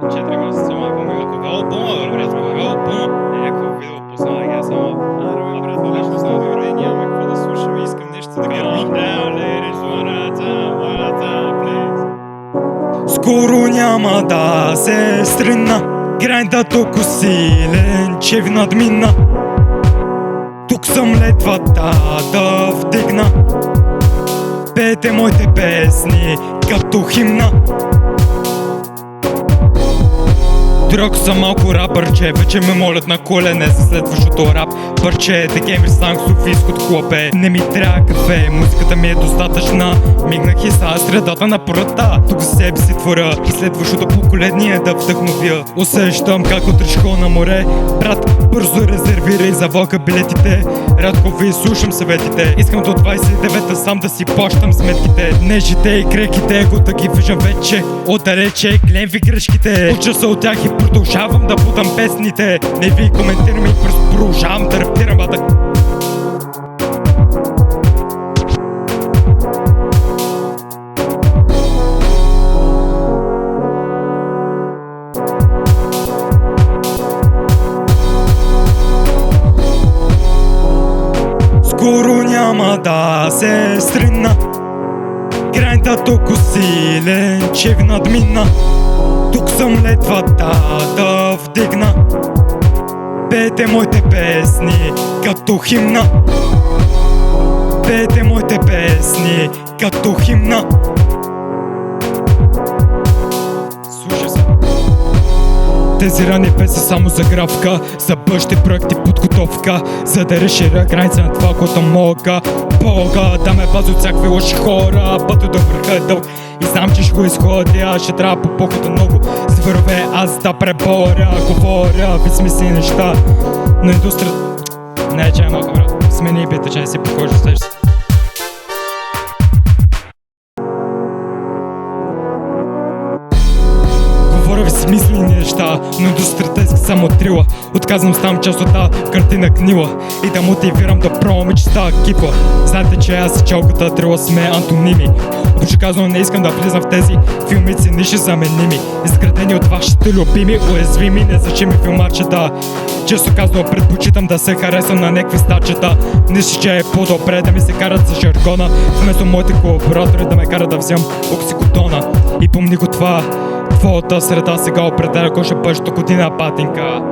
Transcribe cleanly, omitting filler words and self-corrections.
4 месеца малко ми кога албума, бе, брат, кога албума? Някакво видео пуснал, я само... Брат, беше останал дойде, няма какво да слушаме, искам нещо да гърми. Скоро няма да се стрина, грайнда толкова силен, че ви надмина. Тук съм летвата да вдигна, пейте моите песни като химна. Дрог съм малко рапърче, вече ме молят на колене за следващото рап парче. Декември станах софийското хлапе, не ми трябва кафе, музиката ми е достатъчна. Мигнах и са средата на пролетта, тук за себе си творя и следващото поколение да вдъхновя. Усещам как отрешко на море, брат, бързо резервирай за влака билетите. Рядко ви слушам съветите, искам до 29-та сам да си плащам сметките. Нежите и креките, го да ги виждам вече отдалече, гледам ви грешките. Уча се от тях и продължавам да путам песните. Не ви коментирам и просто продължавам да раптирам, Скоро няма да се стрина, грайнда толкова силен, че ви надмина. Тук съм летвата да вдигна, пейте моите песни като химна. Пейте моите песни като химна. Слушай се. Тези рани песни само за графка, за бъдещи проекти подготовка, за да разширя граница на това, което мога. Бога да ме пази от всякакви лоши хора, пътя до върха е дълг и знам, че ще го изходя. Ще трябва по похода много с върве аз да преборя. Говоря ви смисли неща, но индустрията... Не, че е малко, брат, смени бита, че не си похожи с себе си. Говоря ви смислени неща, но индустрията иска само трила. Отказвам ставам част от тази картина гнила и да мотивирам да пробваме, че става кипла. Знаете, че аз и челката трила сме антоними. Общо казано не искам да влизам в тези филмици, ниши заменими, изградени от вашите любими, уязвими, незначими филмарчета. Често казано предпочитам да се харесвам на някакви стачета. Мисля, че е по-добре да ми се карат за жаргона, вместо моите колаборатори да ме карат да вземам оксикодона. И помни го това, твоята среда сега определя кой ще бъдеш до година, батинка.